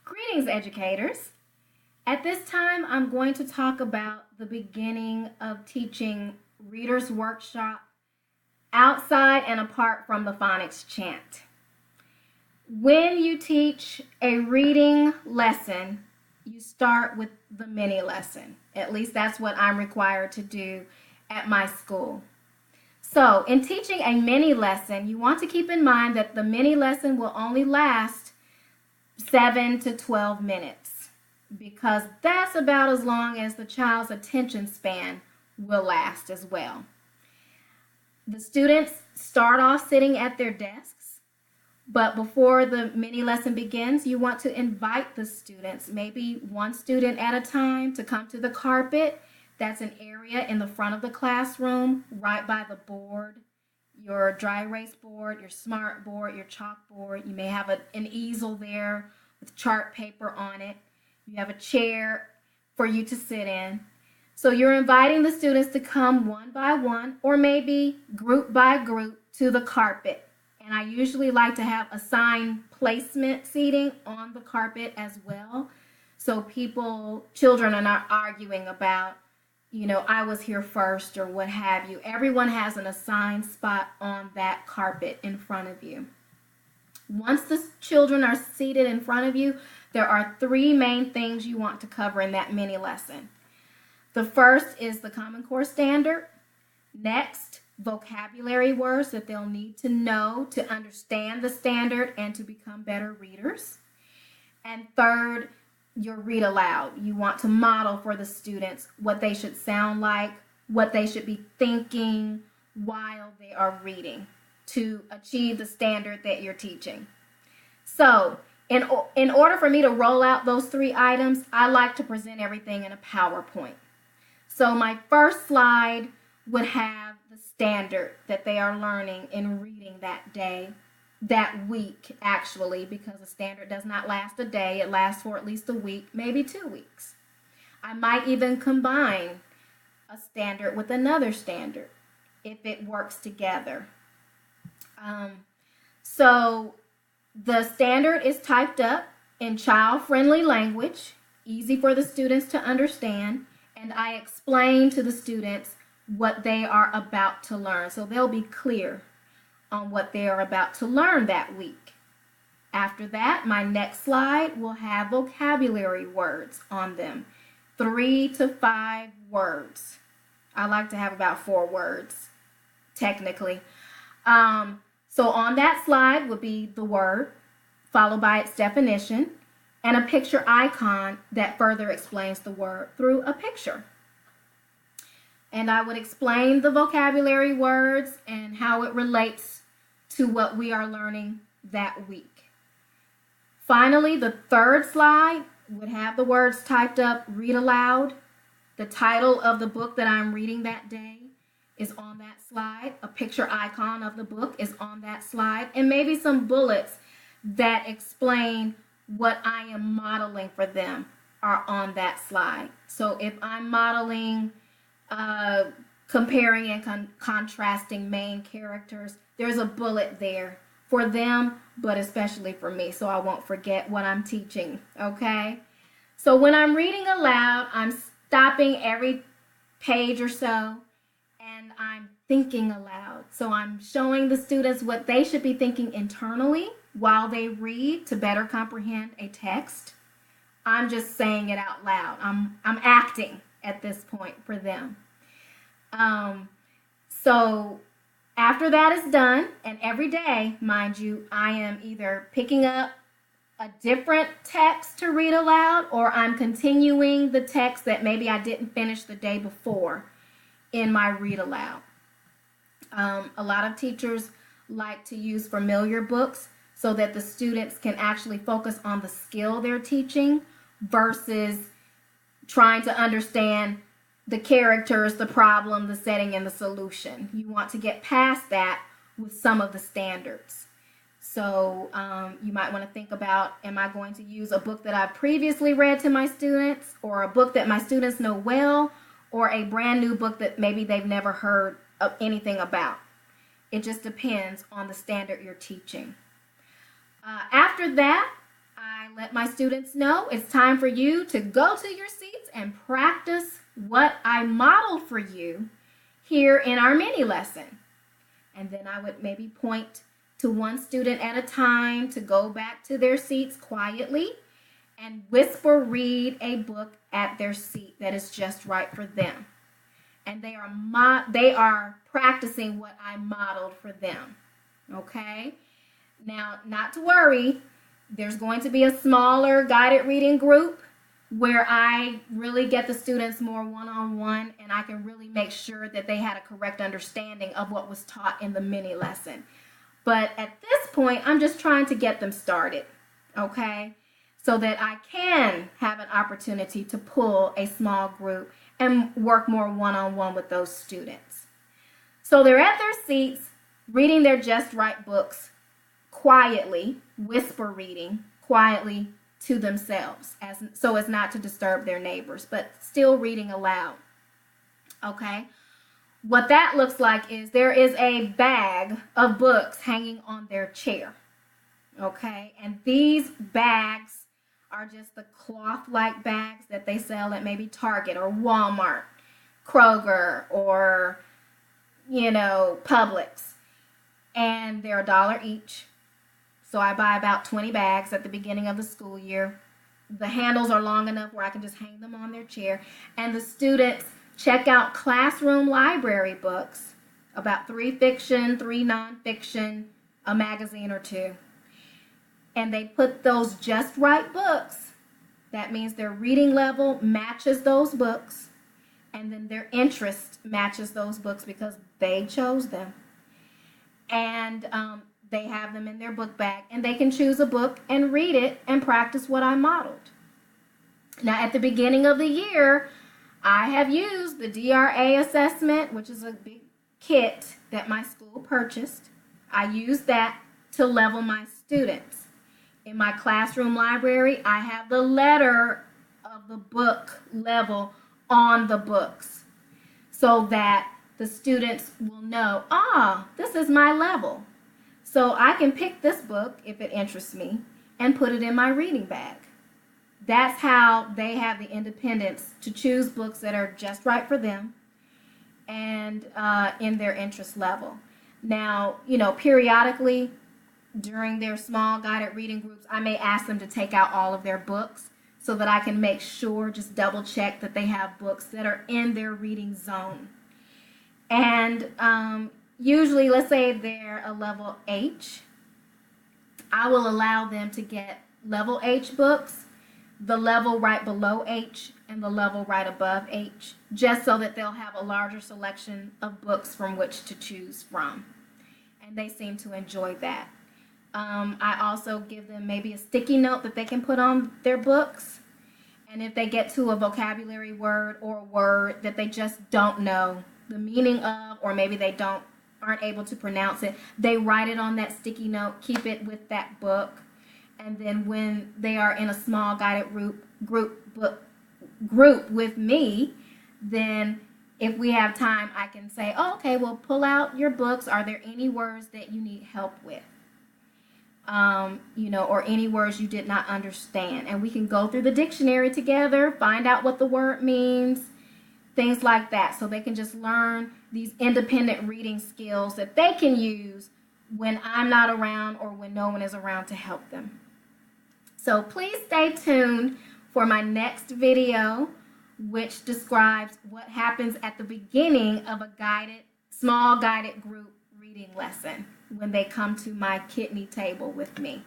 Greetings, educators. At this time, I'm going to talk about the beginning of teaching Reader's Workshop outside and apart from the phonics chant. When you teach a reading lesson, you start with the mini lesson. At least that's what I'm required to do at my school. So, in teaching a mini lesson, you want to keep in mind that the mini lesson will only last 7 to 12 minutes because that's about as long as the child's attention span will last as well. The students start off sitting at their desks, but before the mini lesson begins, you want to invite the students, maybe one student at a time, to come to the carpet. That's an area in the front of the classroom, right by the board, your dry erase board, your smart board, your chalkboard. You may have an easel there with chart paper on it. You have a chair for you to sit in. So you're inviting the students to come one by one or maybe group by group to the carpet. And I usually like to have assigned placement seating on the carpet as well. So children are not arguing about, I was here first or what have you. Everyone has an assigned spot on that carpet in front of you. Once the children are seated in front of you, there are 3 main things you want to cover in that mini lesson. The first is the Common Core standard. Next, vocabulary words that they'll need to know to understand the standard and to become better readers. And third, your read aloud. You want to model for the students what they should sound like, what they should be thinking while they are reading to achieve the standard that you're teaching. So, in order for me to roll out those 3 items, I like to present everything in a PowerPoint. So my first slide would have the standard that they are learning in reading that day, that week actually, because a standard does not last a day. It lasts for at least a week, maybe 2 weeks. I might even combine a standard with another standard if it works together. So the standard is typed up in child-friendly language, easy for the students to understand, and I explain to the students what they are about to learn. So they'll be clear on what they are about to learn that week. After that, my next slide will have vocabulary words on them, 3 to 5 words. I like to have about 4 words, technically. So on that slide would be the word, followed by its definition, and a picture icon that further explains the word through a picture. And I would explain the vocabulary words and how it relates to what we are learning that week. Finally, the third slide would have the words typed up, read aloud. The title of the book that I'm reading that day is on that slide. A picture icon of the book is on that slide, and maybe some bullets that explain what I am modeling for them are on that slide. So if I'm modeling comparing and contrasting main characters, there's a bullet there for them, but especially for me, so I won't forget what I'm teaching, okay? So when I'm reading aloud, I'm stopping every page or so, and I'm thinking aloud. So I'm showing the students what they should be thinking internally while they read to better comprehend a text. I'm just saying it out loud. I'm acting at this point for them. So after that is done, and every day, mind you, I am either picking up a different text to read aloud, or I'm continuing the text that maybe I didn't finish the day before in my read aloud. A lot of teachers like to use familiar books so that the students can actually focus on the skill they're teaching versus trying to understand the characters, the problem, the setting, and the solution. You want to get past that with some of the standards. So you might want to think about, am I going to use a book that I've previously read to my students, or a book that my students know well, or a brand new book that maybe they've never heard of anything about? It just depends on the standard you're teaching. After that, I I let my students know it's time for you to go to your seats and practice what I modeled for you here in our mini lesson. And then I would maybe point to one student at a time to go back to their seats quietly and whisper read a book at their seat that is just right for them. And they are practicing what I modeled for them. Okay? Now, not to worry, there's going to be a smaller guided reading group where I really get the students more one-on-one, and I can really make sure that they had a correct understanding of what was taught in the mini lesson. But at this point, I'm just trying to get them started, okay? So that I can have an opportunity to pull a small group and work more one-on-one with those students. So they're at their seats, reading their Just Right books quietly, whisper reading quietly to themselves, so as not to disturb their neighbors, but still reading aloud. Okay? What that looks like is there is a bag of books hanging on their chair. Okay? And these bags are just the cloth-like bags that they sell at maybe Target or Walmart, Kroger, or, Publix. And they're $1 each. So I buy about 20 bags at the beginning of the school year. The handles are long enough where I can just hang them on their chair. And the students check out classroom library books, about 3 fiction, 3 nonfiction, a magazine or 2. And they put those just right books. That means their reading level matches those books. And then their interest matches those books because they chose them. And they have them in their book bag, and they can choose a book and read it and practice what I modeled. Now, at the beginning of the year, I have used the DRA Assessment, which is a big kit that my school purchased. I used that to level my students. In my classroom library, I have the letter of the book level on the books so that the students will know, this is my level. So I can pick this book, if it interests me, and put it in my reading bag. That's how they have the independence to choose books that are just right for them and in their interest level. Now, periodically during their small guided reading groups, I may ask them to take out all of their books so that I can make sure, just double check that they have books that are in their reading zone. And usually, let's say they're a level H, I will allow them to get level H books, the level right below H, and the level right above H, just so that they'll have a larger selection of books from which to choose from. And they seem to enjoy that. I also give them maybe a sticky note that they can put on their books. And if they get to a vocabulary word or a word that they just don't know the meaning of, or maybe they aren't able to pronounce it, they write it on that sticky note, keep it with that book, and then when they are in a small guided group with me, then if we have time, I can say, okay, well, pull out your books. Are there any words that you need help with? Or any words you did not understand. And we can go through the dictionary together, find out what the word means, things like that. So they can just learn these independent reading skills that they can use when I'm not around or when no one is around to help them. So please stay tuned for my next video, which describes what happens at the beginning of a small guided group reading lesson when they come to my kidney table with me.